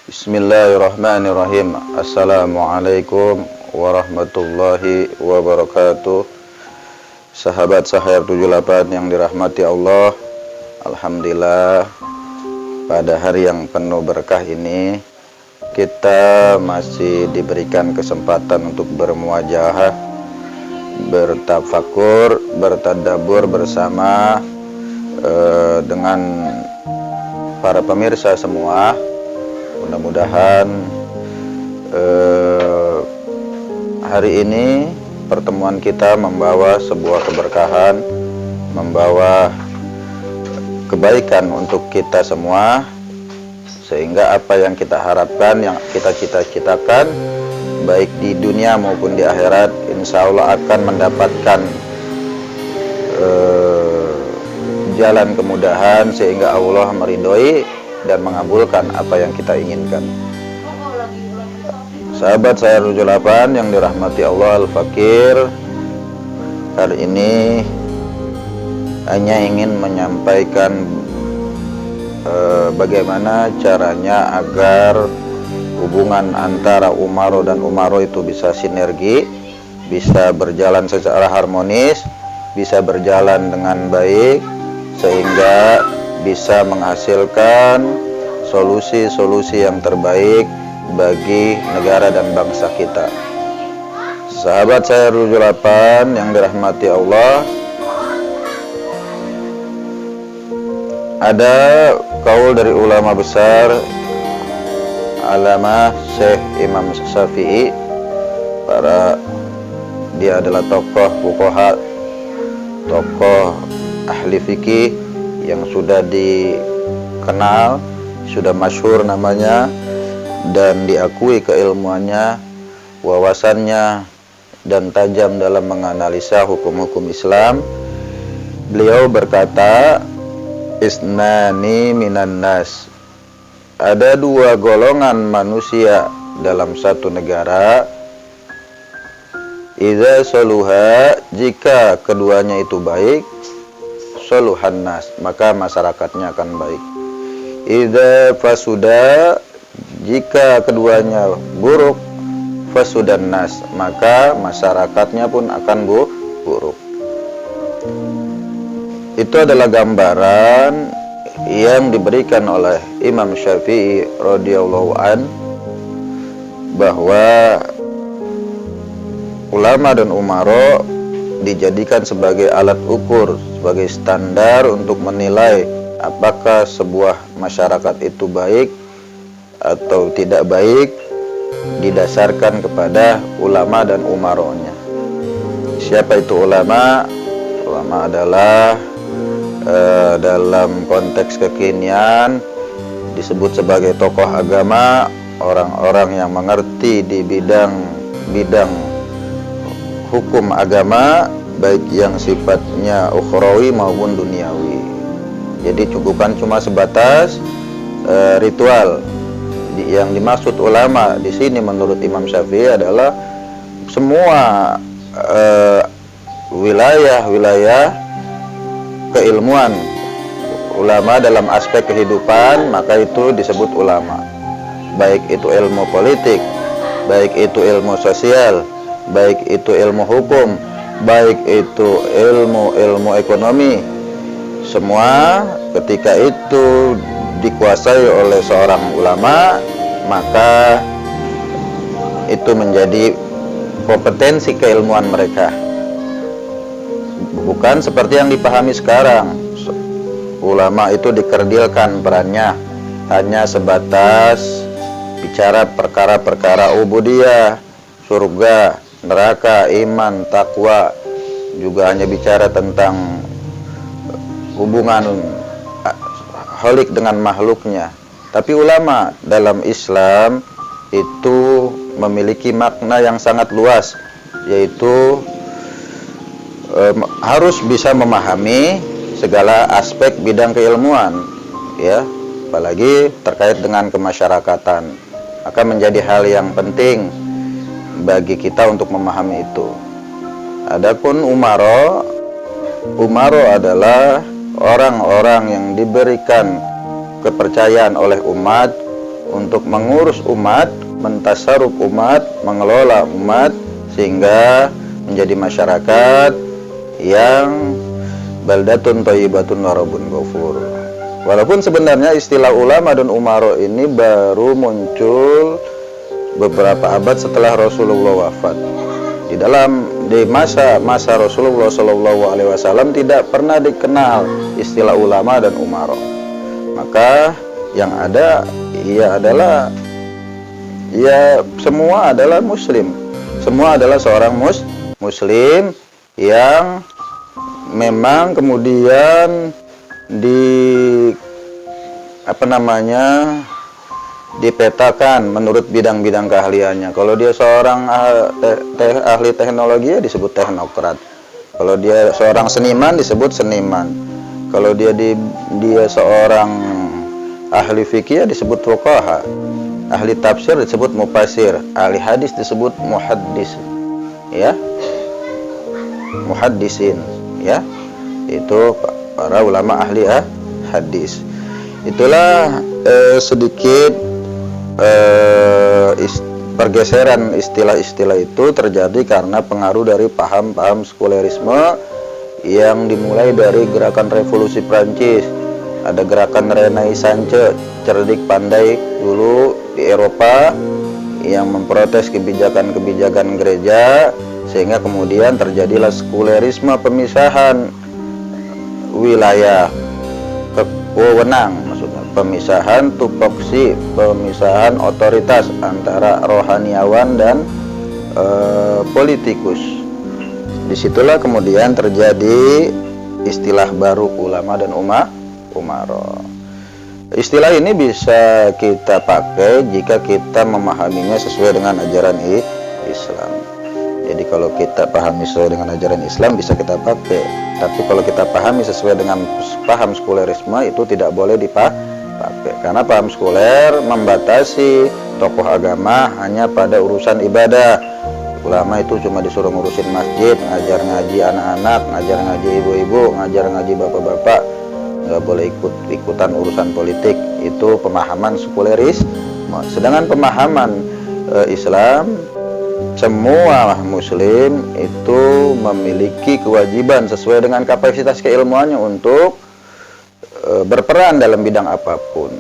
Bismillahirrahmanirrahim. Assalamualaikum warahmatullahi wabarakatuh. Sahabat Sahayar 78 yang dirahmati Allah, alhamdulillah pada hari yang penuh berkah ini kita masih diberikan kesempatan untuk bermuajahah, bertafakur, bertadabbur bersama dengan para pemirsa semua. Mudah-mudahan hari ini pertemuan kita membawa sebuah keberkahan, membawa kebaikan untuk kita semua, sehingga apa yang kita harapkan, yang kita cita-citakan baik di dunia maupun di akhirat, insya Allah akan mendapatkan jalan kemudahan, sehingga Allah meridhoi dan mengabulkan apa yang kita inginkan. Sahabat Sahayar 78 yang dirahmati Allah, Al-Fakir hari ini hanya ingin menyampaikan bagaimana caranya agar hubungan antara umaro dan umaro itu bisa sinergi, bisa berjalan secara harmonis, bisa berjalan dengan baik, sehingga bisa menghasilkan solusi-solusi yang terbaik bagi negara dan bangsa kita. Sahabat Sahayar 78 yang dirahmati Allah, ada kaul dari ulama besar Alamah Syekh Imam Syafi'i. Dia adalah tokoh fuqaha, tokoh ahli fikih yang sudah dikenal, sudah masyhur namanya, dan diakui keilmuannya, wawasannya, dan tajam dalam menganalisa hukum-hukum Islam. Beliau berkata, isnani minan nas, ada dua golongan manusia dalam satu negara. Idza saluha, jika keduanya itu baik, saluhan nas, maka masyarakatnya akan baik. Idza fasuda, jika keduanya buruk, fasudan nas, maka masyarakatnya pun akan buruk. Itu adalah gambaran yang diberikan oleh Imam Syafi'i radhiyallahu an, bahwa ulama dan umaro dijadikan sebagai alat ukur, sebagai standar untuk menilai apakah sebuah masyarakat itu baik atau tidak baik, didasarkan kepada ulama dan umaronya. Siapa itu ulama? Ulama adalah dalam konteks kekinian disebut sebagai tokoh agama, orang-orang yang mengerti di bidang hukum agama, baik yang sifatnya ukhrawi maupun duniawi. Jadi bukan cuma sebatas ritual. Yang dimaksud ulama di sini menurut Imam Syafi'i adalah semua wilayah keilmuan ulama dalam aspek kehidupan, maka itu disebut ulama. Baik itu ilmu politik, baik itu ilmu sosial, baik itu ilmu hukum, baik itu ilmu ekonomi, semua ketika itu dikuasai oleh seorang ulama, maka itu menjadi kompetensi keilmuan mereka. Bukan seperti yang dipahami sekarang, ulama itu dikerdilkan perannya hanya sebatas bicara perkara-perkara ubudiyah, surga, neraka, iman, takwa, juga hanya bicara tentang hubungan khalik dengan makhluknya. Tapi ulama dalam Islam itu memiliki makna yang sangat luas, yaitu harus bisa memahami segala aspek bidang keilmuan, ya, apalagi terkait dengan kemasyarakatan. Maka menjadi hal yang penting bagi kita untuk memahami itu. Adapun umaro adalah orang-orang yang diberikan kepercayaan oleh umat untuk mengurus umat, mentasarruf umat, mengelola umat sehingga menjadi masyarakat yang baldatun thayyibatun wa rabbun ghafur. Walaupun sebenarnya istilah ulama dan umaro ini baru muncul beberapa abad setelah Rasulullah wafat. Di masa Rasulullah SAW tidak pernah dikenal istilah ulama dan umaro. Maka yang ada semua adalah muslim. Semua adalah seorang muslim yang memang kemudian dipetakan menurut bidang-bidang keahliannya. Kalau dia seorang ahli teknologi ya disebut teknokrat. Kalau dia seorang seniman disebut seniman. Kalau dia seorang ahli fikih ya disebut fuqaha. Ahli tafsir disebut mufassir. Ahli hadis disebut muhaddis. Ya. Muhaddisin, ya. Itu para ulama ahli hadis. Itulah sedikit pergeseran istilah-istilah itu terjadi karena pengaruh dari paham-paham sekulerisme yang dimulai dari gerakan revolusi Prancis. Ada gerakan Renaissance, cerdik pandai dulu di Eropa yang memprotes kebijakan-kebijakan gereja, sehingga kemudian terjadilah sekulerisme, pemisahan wilayah wewenang, maksudnya pemisahan tupoksi, pemisahan otoritas antara rohaniawan dan politikus. Disitulah kemudian terjadi istilah baru ulama dan umaro. Istilah ini bisa kita pakai jika kita memahaminya sesuai dengan ajaran Islam. Jadi kalau kita pahami sesuai dengan ajaran Islam bisa kita pakai. Tapi kalau kita pahami sesuai dengan paham sekulerisme itu tidak boleh dipakai. Karena paham sekuler membatasi tokoh agama hanya pada urusan ibadah. Ulama itu cuma disuruh ngurusin masjid, ngajar ngaji anak-anak, ngajar ngaji ibu-ibu, ngajar ngaji bapak-bapak. Nggak boleh ikutan urusan politik. Itu pemahaman sekuleris. Sedangkan pemahaman Islam, semua muslim itu memiliki kewajiban sesuai dengan kapasitas keilmuannya untuk berperan dalam bidang apapun,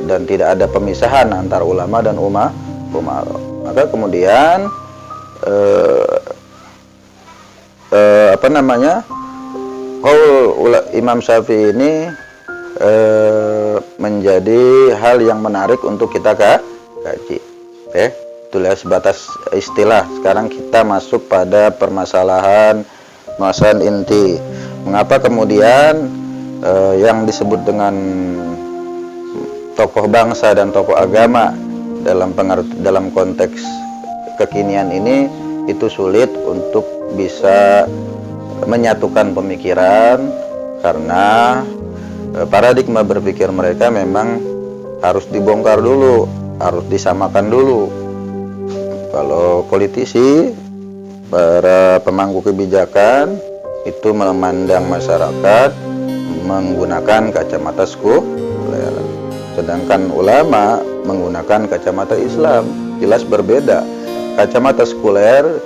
dan tidak ada pemisahan antara ulama dan umaro. Maka kemudian qaul Imam Syafi'i ini menjadi hal yang menarik untuk kita kaji. Itulah sebatas istilah. Sekarang kita masuk pada permasalahan inti. Mengapa kemudian yang disebut dengan tokoh bangsa dan tokoh agama dalam konteks kekinian ini itu sulit untuk bisa menyatukan pemikiran, karena paradigma berpikir mereka memang harus dibongkar dulu, harus disamakan dulu. Kalau politisi, para pemangku kebijakan itu memandang masyarakat menggunakan kacamata sekuler, sedangkan ulama menggunakan kacamata Islam. Jelas berbeda. Kacamata sekuler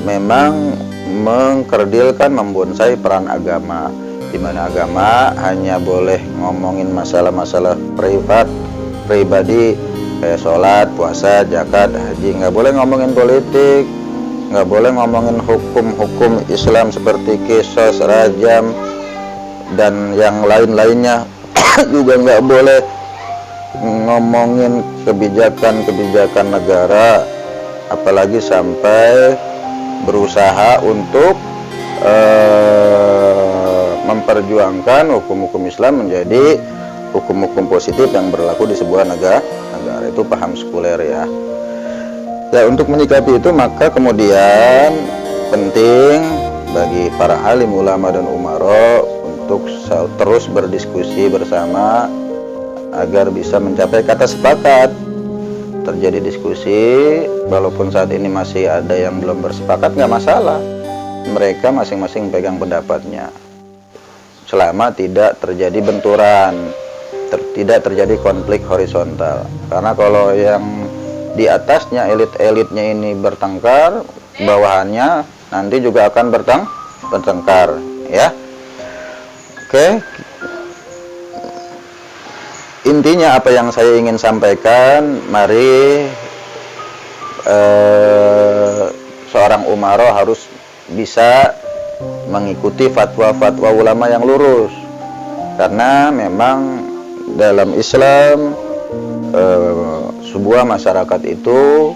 memang mengkerdilkan, membonsai peran agama, di mana agama hanya boleh ngomongin masalah-masalah pribadi kayak sholat, puasa, zakat, haji. Nggak boleh ngomongin politik, nggak boleh ngomongin hukum-hukum Islam seperti qisas, rajam, dan yang lain-lainnya. Juga nggak boleh ngomongin kebijakan-kebijakan negara, apalagi sampai berusaha untuk memperjuangkan hukum-hukum Islam menjadi hukum-hukum positif yang berlaku di sebuah negara. Itu paham sekuler, ya. Ya, untuk menyikapi itu maka kemudian penting bagi para alim, ulama dan umaro untuk terus berdiskusi bersama agar bisa mencapai kata sepakat. Terjadi diskusi, walaupun saat ini masih ada yang belum bersepakat, nggak masalah. Mereka masing-masing pegang pendapatnya, selama tidak terjadi benturan. tidak terjadi konflik horizontal. Karena kalau yang di atasnya, elit-elitnya ini bertengkar, bawahannya nanti juga akan bertengkar, ya. Oke. Intinya apa yang saya ingin sampaikan, mari seorang umaro harus bisa mengikuti fatwa-fatwa ulama yang lurus, karena memang dalam Islam sebuah masyarakat itu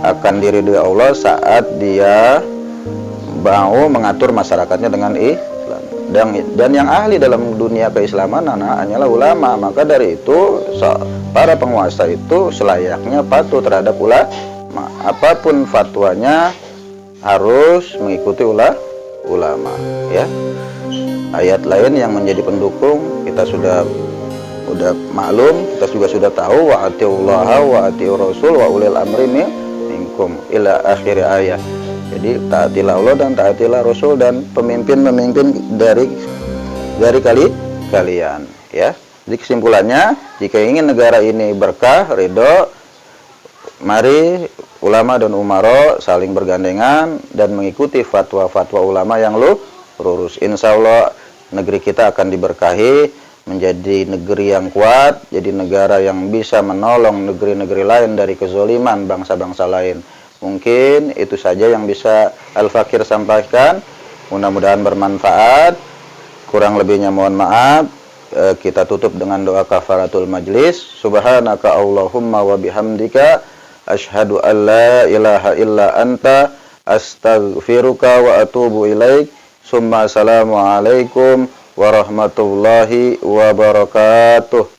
akan diridhoi Allah saat dia mau mengatur masyarakatnya dengan Islam, dan yang ahli dalam dunia keislaman hanyalah ulama. Maka dari itu para penguasa itu selayaknya patuh terhadap ulama, apapun fatwanya harus mengikuti ulama, ya. Ayat lain yang menjadi pendukung kita sudah maklum, kita juga sudah tahu, wa atiullaha wa atiur rasul wa ulil amri minkum ila akhir ayat. Jadi taatilah Allah dan taatilah Rasul dan pemimpin-pemimpin dari kalian, ya. Jadi kesimpulannya, jika ingin negara ini berkah, ridho, mari ulama dan umaro saling bergandengan dan mengikuti fatwa-fatwa ulama yang lurus. Insya Allah negeri kita akan diberkahi, menjadi negeri yang kuat, jadi negara yang bisa menolong negeri-negeri lain dari kezaliman bangsa-bangsa lain. Mungkin itu saja yang bisa Al-Fakir sampaikan. Mudah-mudahan bermanfaat. Kurang lebihnya mohon maaf. Kita tutup dengan doa kafaratul majlis. Subhanaka Allahumma wa bihamdika asyhadu an la ilaha illa anta astaghfiruka wa atubu ilaik. Summa assalamualaikum warahmatullahi wabarakatuh.